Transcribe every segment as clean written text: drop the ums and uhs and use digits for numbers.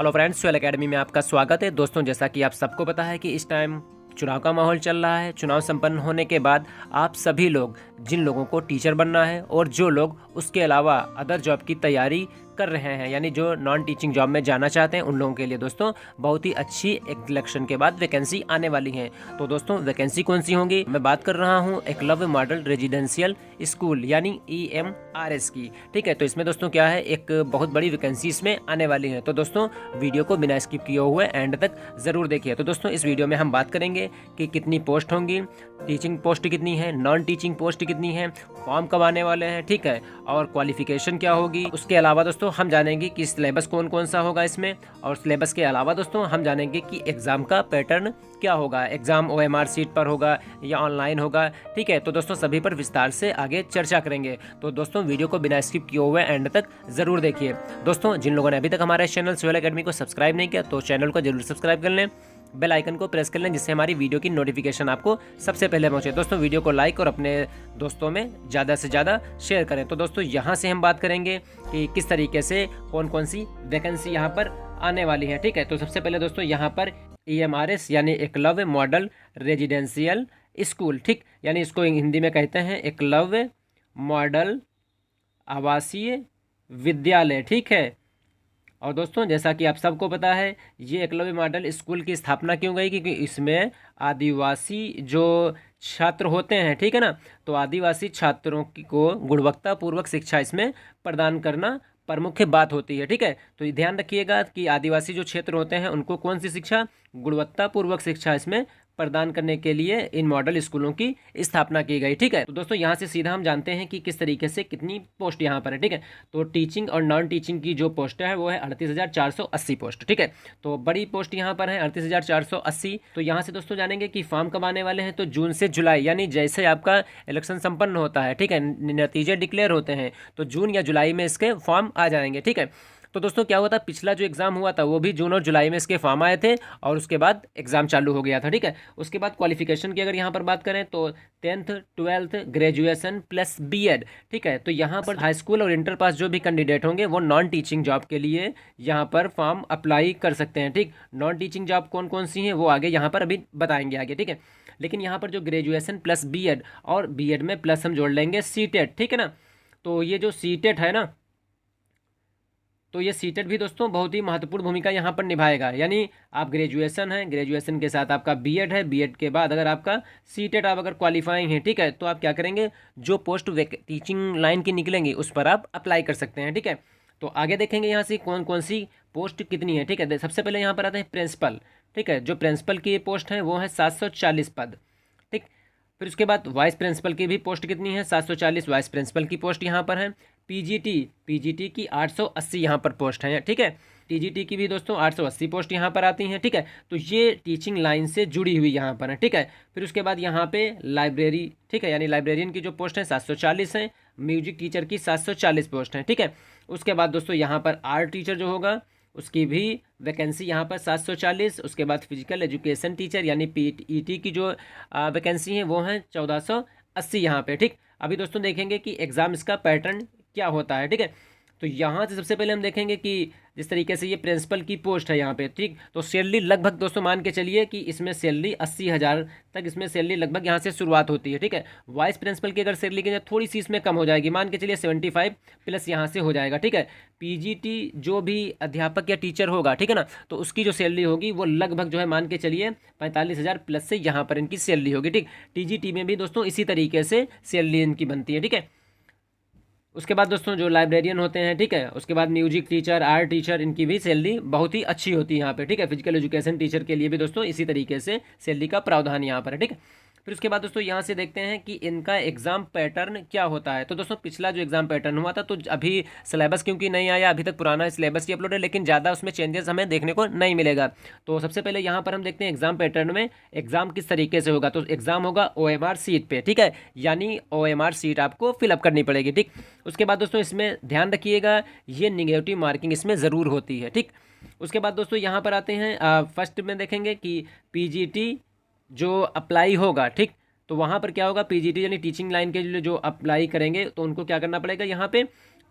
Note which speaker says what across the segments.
Speaker 1: Hello friends, swell academy में आपका स्वागत है। दोस्तों, जैसा कि आप सबको पता है कि इस टाइम चुनाव का माहौल चल रहा है। चुनाव संपन्न होने के बाद आप सभी लोग, जिन लोगों को टीचर बनना है और जो लोग उसके अलावा अदर जॉब की तैयारी कर रहे हैं, यानी जो नॉन टीचिंग जॉब में जाना चाहते हैं, उन लोगों के लिए दोस्तों बहुत ही अच्छी इलेक्शन के बाद वैकेंसी आने वाली है। तो दोस्तों, वैकेंसी कौन सी होंगी? मैं बात कर रहा हूँ एकलव्य मॉडल रेजिडेंशियल स्कूल यानी EMRS की। ठीक है, तो इसमें दोस्तों क्या है, एक बहुत बड़ी वैकेंसी इसमें आने वाली है। तो दोस्तों, वीडियो को बिना स्किप किए हुए एंड तक जरूर देखिए। तो दोस्तों, इस वीडियो में हम बात करेंगे कि कितनी पोस्ट होंगी, टीचिंग पोस्ट कितनी है, नॉन टीचिंग पोस्ट कितनी है, फॉर्म कब आने वाले हैं, ठीक है, और क्वालिफिकेशन क्या होगी। उसके अलावा दोस्तों हम जानेंगे कि सिलेबस कौन कौन सा होगा इसमें, और सिलेबस के अलावा दोस्तों हम जानेंगे कि एग्जाम का पैटर्न क्या होगा, एग्जाम OMR सीट पर होगा या ऑनलाइन होगा। ठीक है, तो दोस्तों सभी पर विस्तार से आगे चर्चा करेंगे। तो दोस्तों, वीडियो को बिना स्किप किए हुए एंड तक जरूर देखिए। दोस्तों, जिन लोगों ने अभी तक हमारे चैनल स्वेल एकेडमी को सब्सक्राइब नहीं किया तो चैनल को जरूर सब्सक्राइब कर लें, बेल आइकन को प्रेस कर लें, जिससे हमारी वीडियो की नोटिफिकेशन आपको सबसे पहले पहुंचे। दोस्तों, वीडियो को लाइक और अपने दोस्तों में ज़्यादा से ज़्यादा शेयर करें। तो दोस्तों, यहाँ से हम बात करेंगे कि किस तरीके से कौन कौन सी वैकेंसी यहाँ पर आने वाली है। ठीक है, तो सबसे पहले दोस्तों यहाँ पर EMRS यानी एकलव्य मॉडल रेजिडेंशियल स्कूल, ठीक, यानी इसको हिंदी में कहते हैं एकलव्य मॉडल आवासीय विद्यालय। ठीक है, और दोस्तों जैसा कि आप सबको पता है, ये एकलव्य मॉडल स्कूल की स्थापना क्यों गई, क्योंकि इसमें आदिवासी जो छात्र होते हैं, ठीक है ना, तो आदिवासी छात्रों को गुणवत्तापूर्वक शिक्षा इसमें प्रदान करना प्रमुख बात होती है। ठीक है, तो ये ध्यान रखिएगा कि आदिवासी जो क्षेत्र होते हैं उनको कौन सी शिक्षा, गुणवत्तापूर्वक शिक्षा इसमें प्रदान करने के लिए इन मॉडल स्कूलों की स्थापना की गई। ठीक है, तो दोस्तों यहाँ से सीधा हम जानते हैं कि किस तरीके से कितनी पोस्ट यहाँ पर है। ठीक है, तो टीचिंग और नॉन टीचिंग की जो पोस्ट है वो है 38,480 पोस्ट। ठीक है, तो बड़ी पोस्ट यहाँ पर है 38,480। तो यहाँ से दोस्तों जानेंगे कि फॉर्म कब आने वाले हैं। तो जून से जुलाई, यानी जैसे आपका इलेक्शन संपन्न होता है, ठीक है, नतीजे डिक्लेयर होते हैं, तो जून या जुलाई में इसके फॉर्म आ जाएंगे। ठीक है, तो दोस्तों क्या हुआ था, पिछला जो एग्जाम हुआ था वो भी जून और जुलाई में इसके फॉर्म आए थे और उसके बाद एग्जाम चालू हो गया था। ठीक है, उसके बाद क्वालिफिकेशन की अगर यहाँ पर बात करें तो 10th 12th graduation plus BEd। ठीक है, तो यहाँ पर हाई स्कूल और इंटर पास जो भी कैंडिडेट होंगे वो नॉन टीचिंग जॉब के लिए यहाँ पर फॉर्म अप्लाई कर सकते हैं। ठीक, नॉन टीचिंग जॉब कौन कौन सी हैं वो आगे यहाँ पर अभी बताएंगे आगे। ठीक है, लेकिन यहाँ पर जो ग्रेजुएशन प्लस BEd और BEd में प्लस हम जोड़ लेंगे CTET। ठीक है ना, तो ये जो CTET है ना, तो ये सीटेट भी दोस्तों बहुत ही महत्वपूर्ण भूमिका यहाँ पर निभाएगा। यानी आप ग्रेजुएशन है, ग्रेजुएशन के साथ आपका BEd है, BEd के बाद अगर आपका सीटेट आप अगर क्वालिफाइंग है, ठीक है, तो आप क्या करेंगे, जो पोस्ट टीचिंग लाइन की निकलेंगी उस पर आप अप्लाई कर सकते हैं। ठीक है, तो आगे देखेंगे यहाँ से कौन कौन सी पोस्ट कितनी है। ठीक है, सबसे पहले यहाँ पर आते हैं प्रिंसिपल। ठीक है, जो प्रिंसिपल की पोस्ट है वो है 740 पद। ठीक, फिर उसके बाद वाइस प्रिंसिपल की भी पोस्ट कितनी है, 740 वाइस प्रिंसिपल की पोस्ट यहाँ पर है। पीजीटी की 880 यहाँ पर पोस्ट है। ठीक है, TGT की भी दोस्तों 880 पोस्ट यहाँ पर आती हैं। ठीक है, तो ये टीचिंग लाइन से जुड़ी हुई यहाँ पर है। ठीक है, फिर उसके बाद यहाँ पे लाइब्रेरी, ठीक है, यानी लाइब्रेरियन की जो पोस्ट है 740 है, म्यूजिक टीचर की 740 पोस्ट है। ठीक है, उसके बाद दोस्तों यहाँ पर आर्ट टीचर जो होगा उसकी भी वैकेंसी यहाँ पर 740। उसके बाद फिजिकल एजुकेशन टीचर यानी PET की जो वैकेंसी है वो है 1480 यहाँ पे। ठीक, अभी दोस्तों देखेंगे कि एग्ज़ाम इसका पैटर्न क्या होता है। ठीक है, तो यहाँ से सबसे पहले हम देखेंगे कि जिस तरीके से ये प्रिंसिपल की पोस्ट है यहाँ पे, ठीक, तो सैलरी लगभग दोस्तों मान के चलिए कि इसमें सैलरी 80,000 तक इसमें सैलरी लगभग यहाँ से शुरुआत होती है। ठीक है, वाइस प्रिंसिपल की अगर सैलरी की थोड़ी सी इसमें कम हो जाएगी, मान के चलिए 75 प्लस यहाँ से हो जाएगा। ठीक है, PGT जो भी अध्यापक या टीचर होगा, ठीक है ना, तो उसकी जो सैलरी होगी वो लगभग जो है मान के चलिए 45,000 प्लस से यहाँ पर इनकी सैलरी होगी। ठीक, TGT में भी दोस्तों इसी तरीके से सैलरी इनकी बनती है। ठीक है, उसके बाद दोस्तों जो लाइब्रेरियन होते हैं, ठीक है, उसके बाद म्यूजिक टीचर, आर्ट टीचर, इनकी भी सैलरी बहुत ही अच्छी होती है यहाँ पे। ठीक है, फिजिकल एजुकेशन टीचर के लिए भी दोस्तों इसी तरीके से सैलरी का प्रावधान यहाँ पर है। ठीक है, फिर उसके बाद दोस्तों यहाँ से देखते हैं कि इनका एग्जाम पैटर्न क्या होता है। तो दोस्तों पिछला जो एग्जाम पैटर्न हुआ था, तो अभी सिलेबस क्योंकि नहीं आया, अभी तक पुराना सिलेबस ही अपलोड है, लेकिन ज़्यादा उसमें चेंजेस हमें देखने को नहीं मिलेगा। तो सबसे पहले यहाँ पर हम देखते हैं एग्जाम पैटर्न में एग्जाम किस तरीके से होगा। तो एग्जाम होगा OMR सीट पे। ठीक है, यानी OMR सीट आपको फिलअप करनी पड़ेगी। ठीक, उसके बाद दोस्तों इसमें ध्यान रखिएगा ये निगेटिव मार्किंग इसमें ज़रूर होती है। ठीक, उसके बाद दोस्तों यहाँ पर आते हैं फर्स्ट में देखेंगे कि PGT जो अप्लाई होगा, ठीक, तो वहाँ पर क्या होगा, PGT यानी टीचिंग लाइन के लिए जो अप्लाई करेंगे तो उनको क्या करना पड़ेगा, यहाँ पे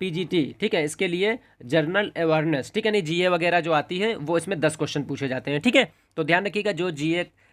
Speaker 1: पीजीटी, ठीक है, इसके लिए जनरल अवेयरनेस, ठीक है, नहीं जीए वगैरह जो आती है वो इसमें 10 क्वेश्चन पूछे जाते हैं, ठीक है। तो ध्यान रखिएगा, जो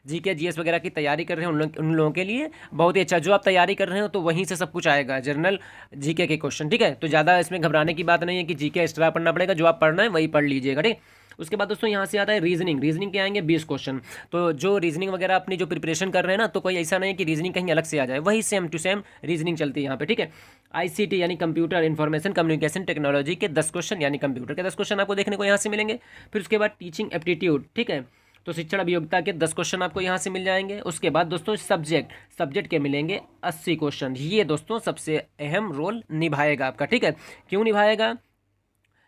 Speaker 1: जीके जीएस वगैरह की तैयारी कर रहे हैं उन लोगों के लिए बहुत ही अच्छा। जो आप तैयारी कर रहे हो तो वहीं से सब कुछ आएगा, जनरल जीके के क्वेश्चन, ठीक है। तो ज़्यादा इसमें घबराने की बात नहीं है कि जीके एक्स्ट्रा पढ़ना पड़ेगा, जो आप पढ़ना है वही पढ़ लीजिएगा, ठीक। उसके बाद दोस्तों यहाँ से आता है रीजनिंग के आएंगे 20 क्वेश्चन। तो जो रीजनिंग वगैरह अपनी जो प्रिपरेशन कर रहे हैं ना, तो कोई ऐसा नहीं है कि रीजनिंग कहीं अलग से आ जाए, वही सेम टू सेम रीजनिंग चलती है यहाँ पे, ठीक है। आईसीटी यानी कंप्यूटर इंफॉर्मेशन कम्युनिकेशन टेक्नोलॉजी के 10 क्वेश्चन, यानी कंप्यूटर के 10 क्वेश्चन आपको देखने को यहाँ से मिलेंगे। फिर उसके बाद टीचिंग एप्टीट्यूड, ठीक है, तो शिक्षण अभियोगिता के 10 क्वेश्चन आपको यहाँ से मिल जाएंगे। उसके बाद दोस्तों सब्जेक्ट के मिलेंगे 80 क्वेश्चन। ये दोस्तों सबसे अहम रोल निभाएगा आपका, ठीक है। क्यों निभाएगा?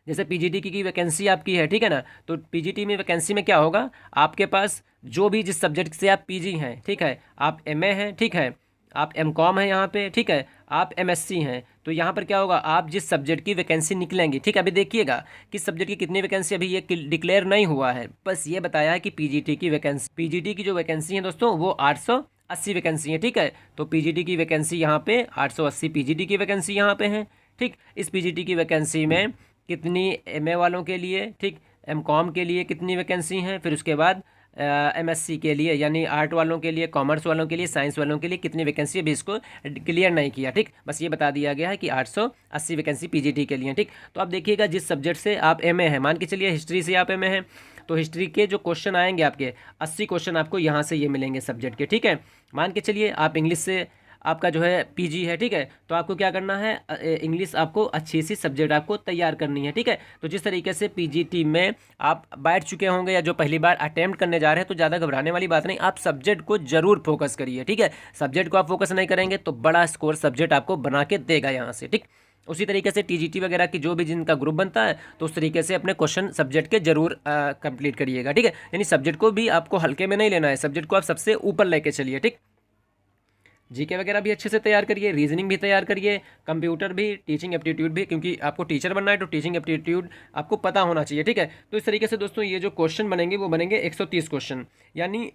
Speaker 1: जैसे पीजीटी की वैकेंसी आपकी है, ठीक है ना, तो पीजीटी में वैकेंसी में क्या होगा, आपके पास जो भी जिस सब्जेक्ट से आप पीजी हैं, ठीक है, आप एमए हैं, ठीक है, आप एमकॉम हैं यहाँ पे, ठीक है, आप एमएससी हैं, तो यहाँ पर क्या होगा, आप जिस सब्जेक्ट की वैकेंसी निकलेंगी, ठीक है, अभी देखिएगा किस सब्जेक्ट की कितनी वैकेंसी अभी ये डिक्लेयर नहीं हुआ है, बस ये बताया है कि पीजीटी की जो वैकेंसी है दोस्तों वो 880 वैकेंसी है, ठीक है। तो पीजीटी की वैकेंसी यहाँ पे 880 पीजीटी की वैकेंसी यहाँ पे है, ठीक। इस पीजीटी की वैकेंसी में कितनी एमए वालों के लिए, ठीक, एमकॉम के लिए कितनी वैकेंसी हैं, फिर उसके बाद एमएससी के लिए यानी आर्ट वालों के लिए, कॉमर्स वालों के लिए, साइंस वालों के लिए कितनी वैकेंसी अभी इसको क्लियर नहीं किया, ठीक। बस ये बता दिया गया है कि 880 वैकेंसी पीजीटी के लिए, ठीक। तो आप देखिएगा जिस सब्जेक्ट से आप एमए हैं, मान के चलिए हिस्ट्री से आप एमए हैं, तो हिस्ट्री के जो क्वेश्चन आएंगे आपके 80 क्वेश्चन आपको यहाँ से ये मिलेंगे सब्जेक्ट के, ठीक है। मान के चलिए आप इंग्लिश से आपका जो है पीजी है, ठीक है, तो आपको क्या करना है, इंग्लिश आपको अच्छी सी सब्जेक्ट आपको तैयार करनी है, ठीक है। तो जिस तरीके से पीजीटी में आप बैठ चुके होंगे या जो पहली बार अटेम्प्ट करने जा रहे हैं, तो ज़्यादा घबराने वाली बात नहीं, आप सब्जेक्ट को जरूर फोकस करिए, ठीक है। सब्जेक्ट को आप फोकस नहीं करेंगे तो बड़ा स्कोर सब्जेक्ट आपको बना के देगा यहाँ से, ठीक। उसी तरीके से टीजीटी वगैरह की जो भी जिनका ग्रुप बनता है, तो उस तरीके से अपने क्वेश्चन सब्जेक्ट के जरूर कंप्लीट करिएगा, ठीक है। यानी सब्जेक्ट को भी आपको हल्के में नहीं लेना है, सब्जेक्ट को आप सबसे ऊपर लेके चलिए, ठीक। जीके वगैरह भी अच्छे से तैयार करिए, रीजनिंग भी तैयार करिए, कंप्यूटर भी, टीचिंग एप्टीट्यूड भी, क्योंकि आपको टीचर बनना है तो टीचिंग एप्टीट्यूड आपको पता होना चाहिए, ठीक है। तो इस तरीके से दोस्तों ये जो क्वेश्चन बनेंगे वो बनेंगे 130 क्वेश्चन, यानी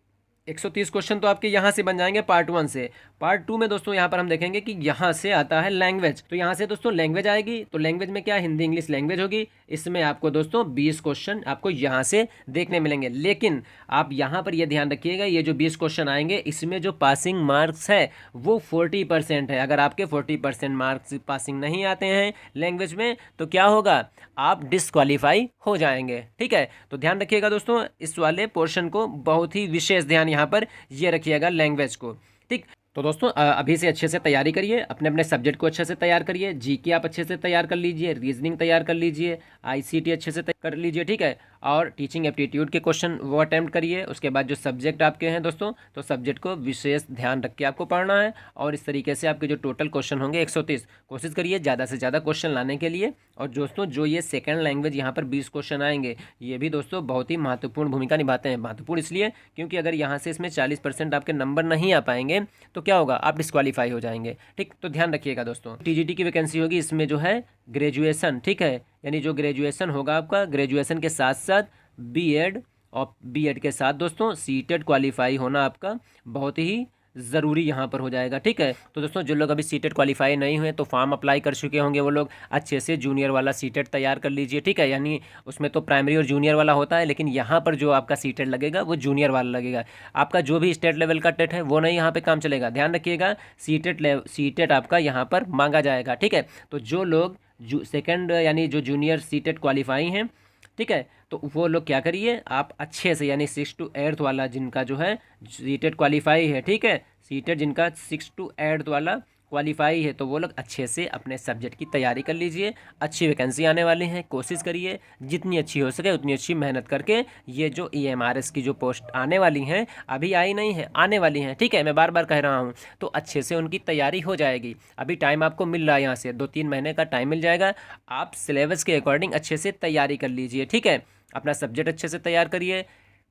Speaker 1: 130 क्वेश्चन तो आपके यहाँ से बन जाएंगे पार्ट 1 से। पार्ट 2 में दोस्तों यहाँ पर हम देखेंगे कि यहाँ से आता है लैंग्वेज, तो यहाँ से दोस्तों लैंग्वेज आएगी, तो लैंग्वेज में क्या, हिंदी इंग्लिश लैंग्वेज होगी। इसमें आपको दोस्तों 20 क्वेश्चन आपको यहाँ से देखने मिलेंगे, लेकिन आप यहाँ पर ये ध्यान रखिएगा, ये जो 20 क्वेश्चन आएंगे इसमें जो पासिंग मार्क्स है वो 40% है। अगर आपके 40% मार्क्स पासिंग नहीं आते हैं लैंग्वेज में तो क्या होगा, आप डिस्क्वालीफाई हो जाएंगे, ठीक है। तो ध्यान रखिएगा दोस्तों, इस वाले पोर्शन को बहुत ही विशेष ध्यान यहाँ पर ये रखिएगा लैंग्वेज को, ठीक। तो दोस्तों अभी से अच्छे से तैयारी करिए, अपने अपने सब्जेक्ट को अच्छे से तैयार करिए, जीके आप अच्छे से तैयार कर लीजिए, रीजनिंग तैयार कर लीजिए, आईसीटी अच्छे से कर लीजिए, ठीक है, और टीचिंग एप्टीट्यूड के क्वेश्चन वो अटैम्प्ट करिए। उसके बाद जो सब्जेक्ट आपके हैं दोस्तों, तो सब्जेक्ट को विशेष ध्यान रख के आपको पढ़ना है, और इस तरीके से आपके जो टोटल क्वेश्चन होंगे 130, कोशिश करिए ज़्यादा से ज़्यादा क्वेश्चन लाने के लिए। और दोस्तों जो ये सेकेंड लैंग्वेज यहाँ पर 20 क्वेश्चन आएंगे, ये भी दोस्तों बहुत ही महत्वपूर्ण भूमिका निभाते हैं। महत्वपूर्ण इसलिए क्योंकि अगर यहाँ से इसमें 40% आपके नंबर नहीं आ पाएंगे तो क्या होगा, आप डिस्क्वालीफाई हो जाएंगे, ठीक। तो ध्यान रखिएगा दोस्तों, टीजीटी की वैकेंसी होगी, इसमें जो है ग्रेजुएशन, ठीक है, यानी जो ग्रेजुएशन होगा आपका, ग्रेजुएशन के साथ साथ बीएड, और बीएड के साथ दोस्तों सीटेट क्वालिफाई होना आपका बहुत ही ज़रूरी यहाँ पर हो जाएगा, ठीक है। तो दोस्तों जो लोग अभी सीटेट क्वालिफाई नहीं हुए तो फॉर्म अप्लाई कर चुके होंगे, वो लोग अच्छे से जूनियर वाला सीटेट तैयार कर लीजिए, ठीक है। यानी उसमें तो प्राइमरी और जूनियर वाला होता है, लेकिन यहाँ पर जो आपका सीटेट लगेगा वो जूनियर वाला लगेगा। आपका जो भी स्टेट लेवल का टेट है वो नहीं यहाँ पर काम चलेगा, ध्यान रखिएगा। सीटेट आपका यहाँ पर मांगा जाएगा, ठीक है। तो जो लोग सेकेंड यानी जो जूनियर सीटेट क्वालिफाई हैं, ठीक है, तो वो लोग क्या करिए, आप अच्छे से यानी 6 to 8 वाला जिनका जो है सीटेट क्वालिफाई है, ठीक है, सीटेट जिनका 6 to 8 वाला क्वालिफाई है, तो वो लोग अच्छे से अपने सब्जेक्ट की तैयारी कर लीजिए। अच्छी वैकेंसी आने वाली हैं, कोशिश करिए जितनी अच्छी हो सके उतनी अच्छी मेहनत करके ये जो EMRS की जो पोस्ट आने वाली हैं, अभी आई नहीं है, आने वाली हैं, ठीक है, मैं बार बार कह रहा हूँ, तो अच्छे से उनकी तैयारी हो जाएगी। अभी टाइम आपको मिल रहा है, यहाँ से 2-3 महीने का टाइम मिल जाएगा, आप सिलेबस के अकॉर्डिंग अच्छे से तैयारी कर लीजिए, ठीक है। अपना सब्जेक्ट अच्छे से तैयार करिए,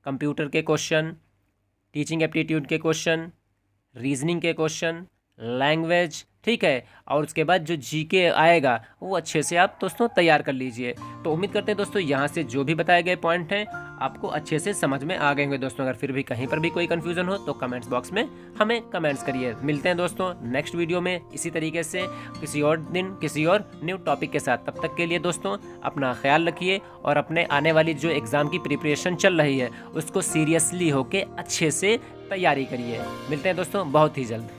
Speaker 1: कंप्यूटर के क्वेश्चन, टीचिंग एप्टीट्यूड के क्वेश्चन, रीजनिंग के क्वेश्चन, लैंग्वेज, ठीक है, और उसके बाद जो जीके आएगा वो अच्छे से आप दोस्तों तैयार कर लीजिए। तो उम्मीद करते हैं दोस्तों यहाँ से जो भी बताए गए पॉइंट हैं आपको अच्छे से समझ में आ गए होंगे दोस्तों। अगर फिर भी कहीं पर भी कोई कन्फ्यूजन हो तो कमेंट्स बॉक्स में हमें कमेंट्स करिए। मिलते हैं दोस्तों नेक्स्ट वीडियो में इसी तरीके से किसी और दिन किसी और न्यू टॉपिक के साथ। तब तक के लिए दोस्तों अपना ख्याल रखिए और अपने आने वाली जो एग्ज़ाम की प्रिपरेशन चल रही है उसको सीरियसली होके अच्छे से तैयारी करिए। मिलते हैं दोस्तों बहुत ही जल्द।